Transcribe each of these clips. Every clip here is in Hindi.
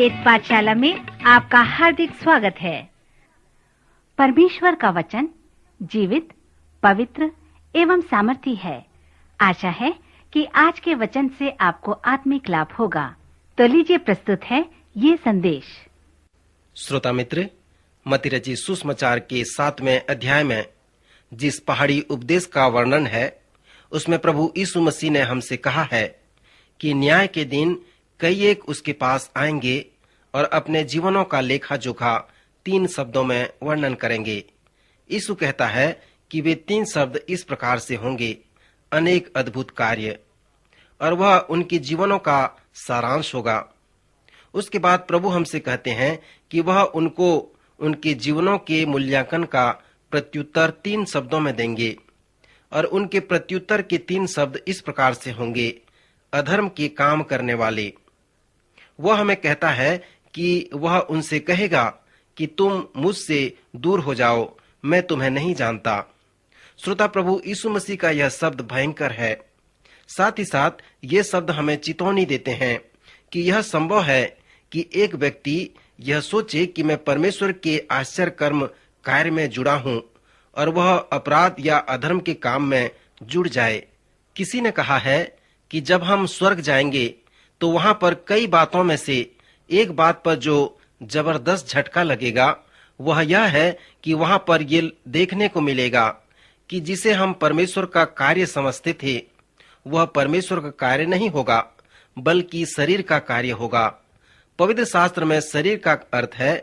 वेद पाठशाला में आपका हार्दिक स्वागत है। परमेश्वर का वचन जीवित, पवित्र एवं सामर्थी है। आशा है कि आज के वचन से आपको आत्मिक लाभ होगा। तो लीजिए प्रस्तुत है ये संदेश। श्रोता मित्र, मत्ती रचित सुसमाचार के 7वें अध्याय में जिस पहाड़ी उपदेश का वर्णन है, उसमें प्रभु यीशु मसीह ने हमसे कहा है कि न्याय के दिन कई एक उसके पास आएंगे और अपने जीवनों का लेखा जोखा 3 शब्दों में वर्णन करेंगे। यीशु कहता है कि वे 3 शब्द इस प्रकार से होंगे: अनेक अद्भुत कार्य, और वह उनके जीवनों का सारांश होगा। उसके बाद प्रभु हमसे कहते हैं कि वह उनको उनके जीवनों के मूल्यांकन का प्रत्युत्तर 3 शब्दों में देंगे, और उनके प्रत्युत्तर के 3 शब्द इस प्रकार से होंगे: अधर्म के काम करने वाले। वह हमें कहता है कि वह उनसे कहेगा कि तुम मुझसे दूर हो जाओ, मैं तुम्हें नहीं जानता। श्रोता, प्रभु यीशु मसीह का यह शब्द भयंकर है। साथ ही साथ ये शब्द हमें चेतावनी देते हैं कि यह संभव है कि एक व्यक्ति यह सोचे कि मैं परमेश्वर के आश्चर्य कर्म कार्य में जुड़ा हूँ और वह अपराध या अधर्म के काम में जुड़ जाए। किसी ने कहा है कि जब हम स्वर्ग जाएंगे तो वहां पर कई बातों में से एक बात पर जो जबरदस्त झटका लगेगा वह यह है कि वहां पर ये देखने को मिलेगा कि जिसे हम परमेश्वर का कार्य समझते थे वह परमेश्वर का कार्य नहीं होगा, बल्कि शरीर का कार्य होगा। पवित्र शास्त्र में शरीर का अर्थ है,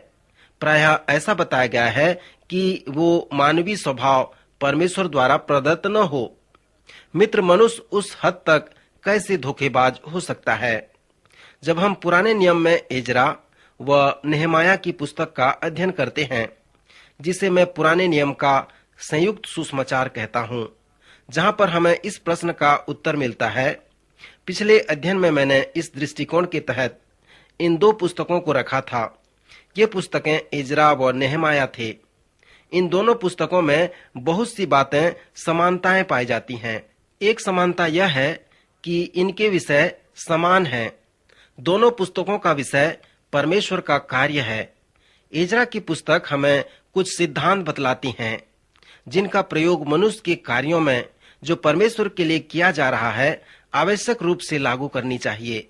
प्रायः ऐसा बताया गया है कि वो मानवीय स्वभाव परमेश्वर द्वारा प्रदत्त न हो। मित्र, मनुष्य उस हद तक कैसे धोखेबाज हो सकता है? जब हम पुराने नियम में एजरा व नेहमाया की पुस्तक का अध्ययन करते हैं, जिसे मैं पुराने नियम का संयुक्त सुसमाचार कहता हूं, जहां पर हमें इस प्रश्न का उत्तर मिलता है। पिछले अध्ययन में मैंने इस दृष्टिकोण के तहत इन 2 पुस्तकों को रखा था। ये पुस्तकें एजरा व नेहमाया थे। इन दोनों पुस्तकों में बहुत सी बातें समानताएं पाई जाती हैं। एक समानता यह है कि इनके विषय समान हैं। दोनों पुस्तकों का विषय परमेश्वर का कार्य है। एजरा की पुस्तक हमें कुछ सिद्धांत बतलाती हैं, जिनका प्रयोग मनुष्य के कार्यों में जो परमेश्वर के लिए किया जा रहा है आवश्यक रूप से लागू करनी चाहिए।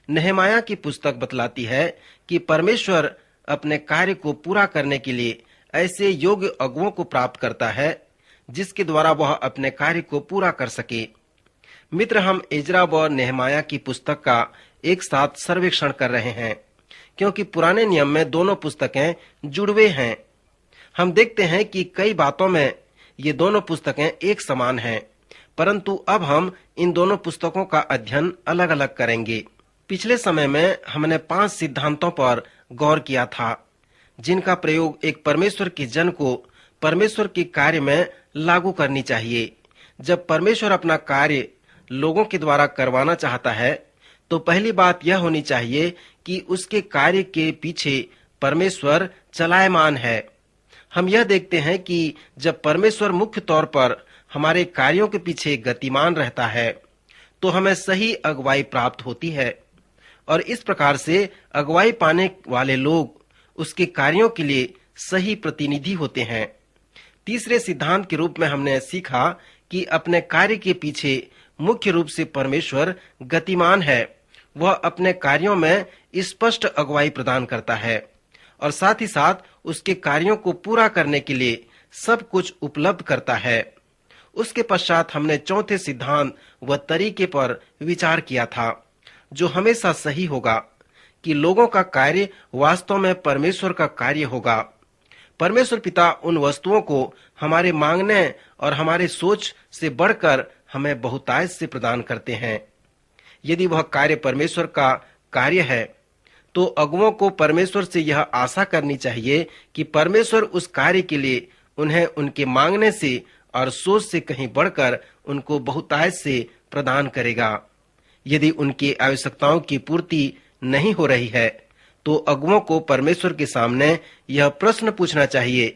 नेहमाया की पुस्तक बतलाती है कि परमेश्वर अपने कार्य को पूरा करने के लिए ऐसे योग्य अगुवों को प्राप्त करता है जिसके द्वारा वह अपने कार्य को पूरा कर सके। मित्र, हम एजरा व नेहमाया की पुस्तक का एक साथ सर्वेक्षण कर रहे हैं, क्योंकि पुराने नियम में दोनों पुस्तकें जुड़वे हैं। हम देखते हैं कि कई बातों में ये दोनों पुस्तकें एक समान हैं, परंतु अब हम इन दोनों पुस्तकों का अध्ययन अलग अलग करेंगे। पिछले समय में हमने 5 सिद्धांतों पर गौर किया था, जिनका प्रयोग एक परमेश्वर के जन को परमेश्वर के कार्य में लागू करनी चाहिए। जब परमेश्वर अपना कार्य लोगों के द्वारा करवाना चाहता है तो पहली बात यह होनी चाहिए कि उसके कार्य के पीछे परमेश्वर चलायमान है। हम यह देखते हैं कि जब परमेश्वर मुख्य तौर पर हमारे कार्यों के पीछे गतिमान रहता है तो हमें सही अगुवाई प्राप्त होती है, और इस प्रकार से अगुवाई पाने वाले लोग उसके कार्यों के लिए सही प्रतिनिधि होते हैं। तीसरे सिद्धांत के रूप में हमने सीखा कि अपने कार्य के पीछे मुख्य रूप से परमेश्वर गतिमान है। वह अपने कार्यों में स्पष्ट अगुवाई प्रदान करता है और साथ ही साथ उसके कार्यों को पूरा करने के लिए सब कुछ उपलब्ध करता है। उसके पश्चात हमने चौथे सिद्धांत व तरीके पर विचार किया था, जो हमेशा सही होगा, कि लोगों का कार्य वास्तव में परमेश्वर का कार्य होगा। परमेश्वर पिता उन वस्तुओं को हमारे मांगने और हमारे सोच से बढ़कर हमें बहुतायत से प्रदान करते हैं। यदि वह कार्य परमेश्वर का कार्य है तो अगुवों को परमेश्वर से यह आशा करनी चाहिए कि परमेश्वर उस कार्य के लिए उन्हें उनके मांगने से और सोच से कहीं बढ़कर उनको बहुतायत से प्रदान करेगा। यदि उनकी आवश्यकताओं की पूर्ति नहीं हो रही है तो अगुवों को परमेश्वर के सामने यह प्रश्न पूछना चाहिए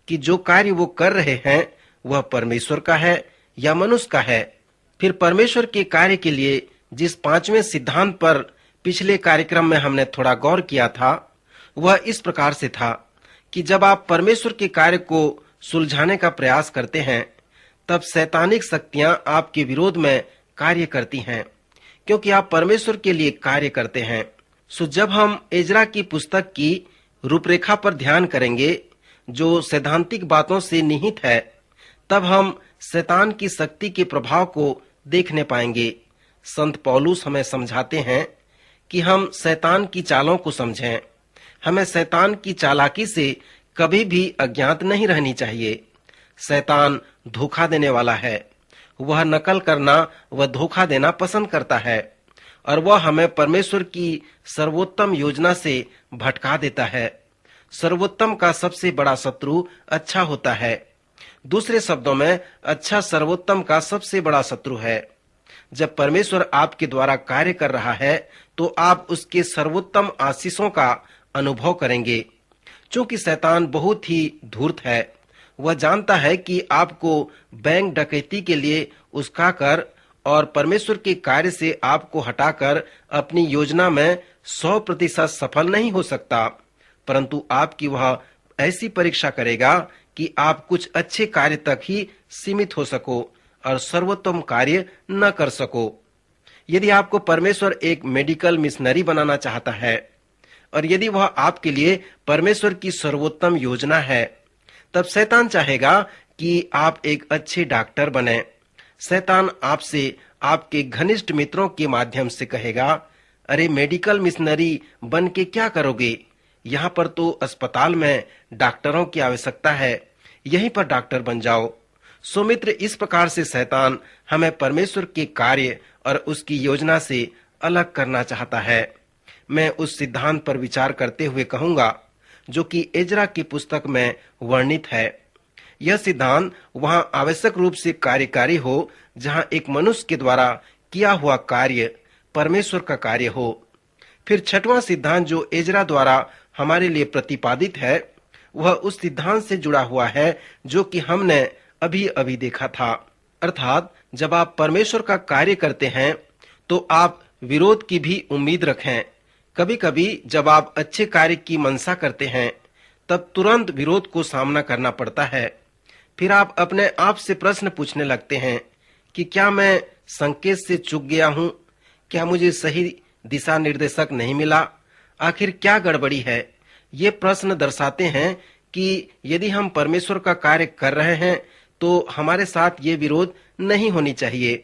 कि जो कार्य वो कर रहे हैं वह परमेश्वर का है या मनुष्य का है। फिर परमेश्वर के कार्य के लिए जिस 5वें सिद्धांत पर पिछले कार्यक्रम में हमने थोड़ा गौर किया था, वह इस प्रकार से था कि जब आप परमेश्वर के कार्य को सुलझाने का प्रयास करते हैं, तब शैतानिक शक्तियां आपके विरोध में कार्य करती हैं, क्योंकि आप परमेश्वर के लिए कार्य करते हैं। सो जब हम एजरा की पुस्तक की रूपरेखा पर ध्यान करेंगे, जो सैद्धांतिक बातों से निहित है, तब हम शैतान की शक्ति के प्रभाव को देखने पाएंगे। संत पौलुस हमें समझाते हैं कि हम शैतान की चालों को समझें। हमें शैतान की चालाकी से कभी भी अज्ञात नहीं रहनी चाहिए। शैतान धोखा देने वाला है। वह नकल करना व धोखा देना पसंद करता है और वह हमें परमेश्वर की सर्वोत्तम योजना से भटका देता है। सर्वोत्तम का सबसे बड़ा शत्रु अच्छा होता है। दूसरे शब्दों में, अच्छा सर्वोत्तम का सबसे बड़ा शत्रु है। जब परमेश्वर आपके द्वारा कार्य कर रहा है, तो आप उसके सर्वोत्तम आशीषों का अनुभव करेंगे। क्योंकि शैतान बहुत ही धूर्त है। वह जानता है कि आपको बैंक डकैती के लिए उकसाकर और परमेश्वर के कार्य से आपको हटाकर अपनी योजना में 100% सफल नहीं हो सकता, परंतु आपकी वह ऐसी परीक्षा करेगा कि आप कुछ अच्छे कार्य तक ही सीमित हो सको और सर्वोत्तम कार्य न कर सको। यदि आपको परमेश्वर एक मेडिकल मिशनरी बनाना चाहता है और यदि वह आपके लिए परमेश्वर की सर्वोत्तम योजना है, तब शैतान चाहेगा कि आप एक अच्छे डॉक्टर बने। शैतान आपसे आपके घनिष्ठ मित्रों के माध्यम से कहेगा, अरे मेडिकल मिशनरी बन के क्या करोगे? यहाँ पर तो अस्पताल में डॉक्टरों की आवश्यकता है, यहीं पर डॉक्टर बन जाओ। सो मित्र, इस प्रकार से शैतान हमें परमेश्वर के कार्य और उसकी योजना से अलग करना चाहता है। मैं उस सिद्धांत पर विचार करते हुए कहूंगा जो कि एजरा की पुस्तक में वर्णित है। यह सिद्धांत वहां आवश्यक रूप से कार्यकारी हो जहां एक मनुष्य के द्वारा किया हुआ कार्य परमेश्वर का कार्य हो। फिर छठवां सिद्धांत जो एजरा द्वारा हमारे लिए प्रतिपादित है, वह उस सिद्धांत से जुड़ा हुआ है जो कि हमने अभी अभी देखा था। अर्थात जब आप परमेश्वर का कार्य करते हैं तो आप विरोध की भी उम्मीद रखें। कभी कभी जब आप अच्छे कार्य की मंशा करते हैं, तब तुरंत विरोध को सामना करना पड़ता है। फिर आप अपने आप से प्रश्न पूछने लगते हैं कि क्या मैं संकेत से चूक गया हूँ? क्या मुझे सही दिशा निर्देशक नहीं मिला? आखिर क्या गड़बड़ी है? ये प्रश्न दर्शाते हैं कि यदि हम परमेश्वर का कार्य कर रहे हैं तो हमारे साथ ये विरोध नहीं होनी चाहिए।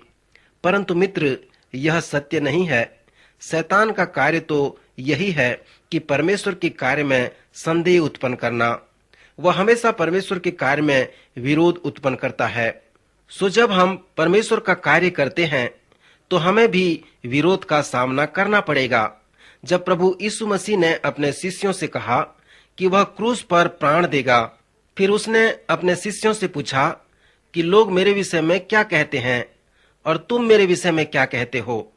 परंतु मित्र, यह सत्य नहीं है। शैतान का कार्य तो यही है कि परमेश्वर के कार्य में संदेह उत्पन्न करना। वह हमेशा परमेश्वर के कार्य में विरोध उत्पन्न करता है। सो जब हम परमेश्वर का कार्य करते हैं तो हमें भी विरोध का सामना करना पड़ेगा। जब प्रभु यीशु मसीह ने अपने शिष्यों से कहा कि वह क्रूस पर प्राण देगा, फिर उसने अपने शिष्यों से पूछा कि लोग मेरे विषय में क्या कहते हैं और तुम मेरे विषय में क्या कहते हो?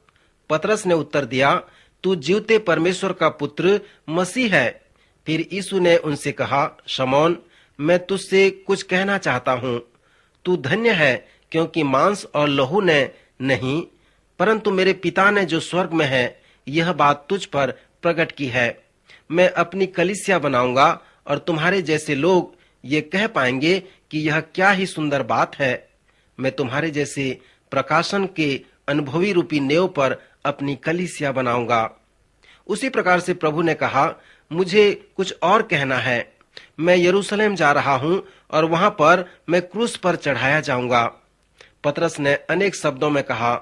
पतरस ने उत्तर दिया, तू जीवते परमेश्वर का पुत्र मसीह है। फिर यीशु ने उनसे कहा, शमौन, मैं तुझसे कुछ कहना चाहता हूँ। तू धन्य है, क्योंकि मांस और लहू ने नहीं, परंतु मेरे पिता ने जो स्वर्ग में है, यह बात तुझ पर प्रकट की है। मैं अपनी कलीसिया बनाऊंगा और तुम्हारे जैसे लोग ये कह पाएंगे कि यह क्या ही सुंदर बात है। मैं तुम्हारे जैसे प्रकाशन के अनुभवी रूपी नेव पर अपनी कलीसिया बनाऊंगा। उसी प्रकार से प्रभु ने कहा, मुझे कुछ और कहना है। मैं यरूशलेम जा रहा हूं और वहां पर मैं क्रूस पर चढ़ाया जाऊंगा। पतरस ने अनेक शब्दों में कहा,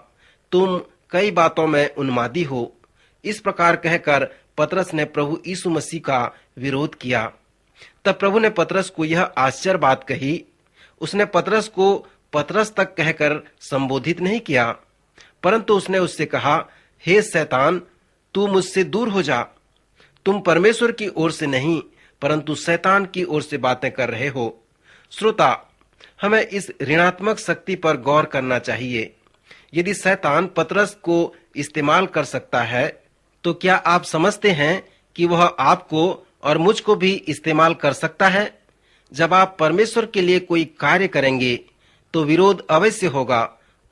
तुम कई बातों में उन्मादी हो। इस प्रकार कहकर पतरस ने प्रभु यीशु मसीह का विरोध किया। तब प्रभु ने पतरस को यह आश्चर्य बात कही। उसने पतरस को पतरस तक कहकर संबोधित नहीं किया, परंतु उसने उससे कहा, हे शैतान, तू मुझसे दूर हो जा। तुम परमेश्वर की ओर से नहीं, परंतु शैतान की ओर से बातें कर रहे हो। श्रोता, हमें इस ऋणात्मक शक्ति पर गौर करना चाहिए। यदि शैतान पतरस को इस्तेमाल कर सकता है, तो क्या आप समझते हैं कि वह आपको और मुझको भी इस्तेमाल कर सकता है? जब आप परमेश्वर के लिए कोई कार्य करेंगे तो विरोध अवश्य होगा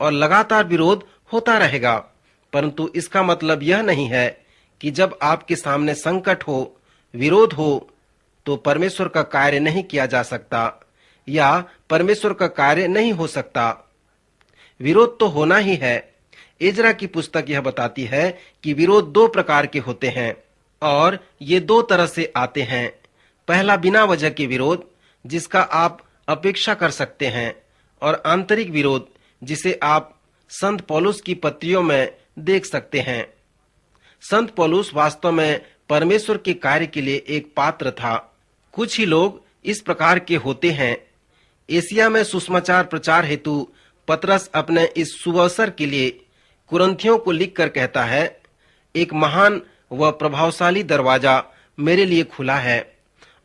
और लगातार विरोध होता रहेगा, परंतु इसका मतलब यह नहीं है कि जब आपके सामने संकट हो, विरोध हो, तो परमेश्वर का कार्य नहीं किया जा सकता या परमेश्वर का कार्य नहीं हो सकता। विरोध तो होना ही है। इजरा की पुस्तक यह बताती है कि विरोध दो प्रकार के होते हैं और ये दो तरह से आते हैं। पहला बिना वजह के विरोध, जिसका आप अपेक्षा कर सकते हैं, और आंतरिक विरोध, जिसे आप संत पौलुस की पत्रियों में देख सकते हैं। संत पौलुस वास्तव में परमेश्वर के कार्य के लिए एक पात्र था। कुछ ही लोग इस प्रकार के होते हैं। एशिया में सुसमाचार प्रचार हेतु पतरस अपने इस शुभ अवसर के लिए कुरिन्थियों को लिखकर कहता है, एक महान व प्रभावशाली दरवाजा मेरे लिए खुला है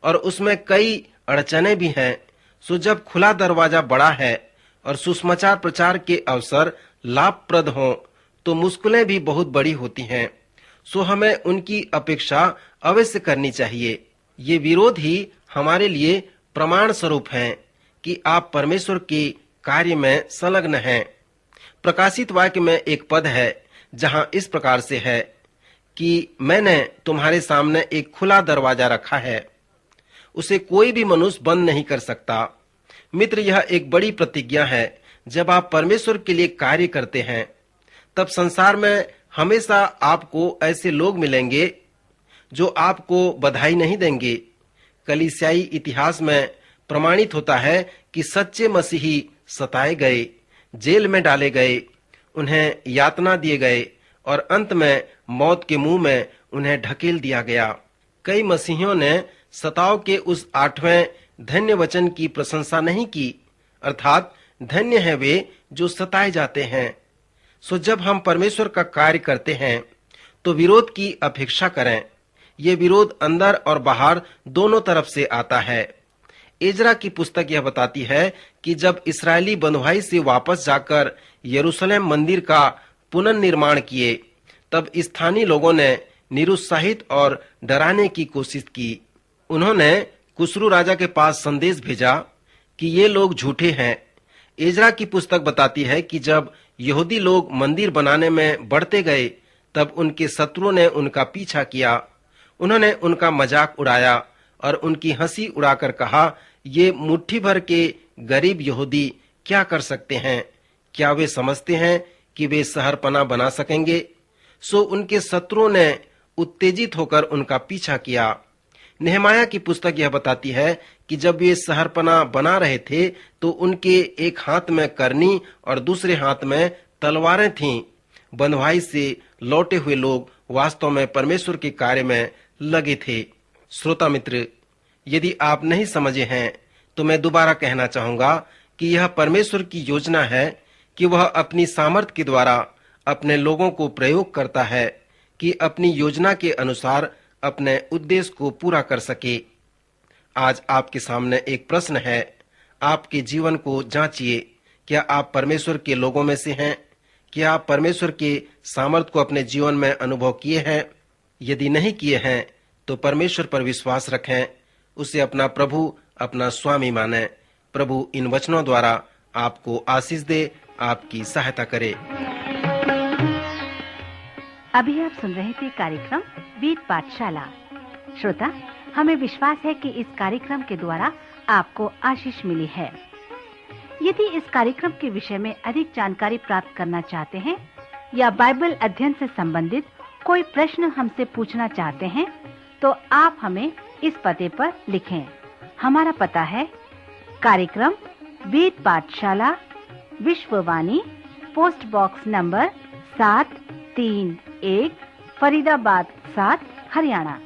और उसमें कई अड़चने भी हैं। सो जब खुला दरवाजा बड़ा है और सुसमाचार प्रचार के अवसर लाभप्रद हों, तो मुश्किलें भी बहुत बड़ी होती हैं। सो हमें उनकी अपेक्षा अवश्य करनी चाहिए। ये विरोध ही हमारे लिए प्रमाण स्वरूप हैं कि आप परमेश्वर के कार्य में संलग्न हैं। प्रकाशित वाक्य में एक पद है जहां इस प्रकार से है कि मैंने तुम्हारे सामने एक खुला दरवाजा रखा है, उसे कोई भी मनुष्य बंद नहीं कर सकता। मित्र, यह एक बड़ी प्रतिज्ञा है। जब आप परमेश्वर के लिए कार्य करते हैं, तब संसार में हमेशा आपको ऐसे लोग मिलेंगे जो आपको बधाई नहीं देंगे। कलीसियाई इतिहास में प्रमाणित होता है कि सच्चे मसीही सताए गए, जेल में डाले गए, उन्हें यातना दिए गए और अंत में मौत के मुंह में उन्हें ढकेल दिया गया। कई मसीहियों ने सताव के उस 8वें धन्य वचन की प्रशंसा नहीं की, अर्थात धन्य है वे जो सताए जाते हैं। सो जब हम परमेश्वर का कार्य करते हैं तो विरोध की अपेक्षा करें। ये विरोध अंदर और बाहर दोनों तरफ से आता है। इजरा की पुस्तक यह बताती है कि जब इस्राएली बंधुआई से वापस जाकर यरूशलेम मंदिर का पुनर्निर्माण किए, तब स्थानीय लोगों ने निरुत्साहित और डराने की कोशिश की। उन्होंने कुशरू राजा के पास संदेश भेजा कि ये लोग झूठे हैं। इजरा की पुस्तक बताती है कि जब यहूदी लोग मंदिर बनाने में बढ़ते गए, तब उनके शत्रुओं ने उनका पीछा किया। उन्होंने उनका मजाक उड़ाया और उनकी हंसी उड़ाकर कहा, ये मुट्ठी भर के गरीब यहूदी क्या कर सकते हैं? क्या वे समझते हैं कि वे शहरपना बना सकेंगे? सो उनके शत्रुओं ने उत्तेजित होकर उनका पीछा किया। नेहमाया की पुस्तक यह बताती है कि जब वे शहरपना बना रहे थे, तो उनके एक हाथ में करनी और दूसरे हाथ में तलवारें थीं। बंधुआई से लौटे हुए लोग वास्तव में परमेश्वर के कार्य में लगे थे। श्रोता मित्र, यदि आप नहीं समझे हैं तो मैं दोबारा कहना चाहूंगा कि यह परमेश्वर की योजना है कि वह अपनी सामर्थ के द्वारा अपने लोगों को प्रयोग करता है कि अपनी योजना के अनुसार अपने उद्देश्य को पूरा कर सके। आज आपके सामने एक प्रश्न है। आपके जीवन को जांचिए। क्या आप परमेश्वर के लोगों में से हैं? क्या आप परमेश्वर के सामर्थ को अपने जीवन में अनुभव किए हैं? यदि नहीं किए हैं तो परमेश्वर पर विश्वास रखें, उसे अपना प्रभु, अपना स्वामी माने। प्रभु इन वचनों द्वारा आपको आशीष दे, आपकी सहायता करे। अभी आप सुन रहे थे कार्यक्रम वेद पाठशाला। श्रोता, हमें विश्वास है कि इस कार्यक्रम के द्वारा आपको आशीष मिली है। यदि इस कार्यक्रम के विषय में अधिक जानकारी प्राप्त करना चाहते हैं या बाइबल अध्ययन से संबंधित कोई प्रश्न हमसे पूछना चाहते हैं, तो आप हमें इस पते पर लिखें। हमारा पता है कार्यक्रम Ved Pathshala, Vishwavani, post box number 731, Faridabad 7, Haryana.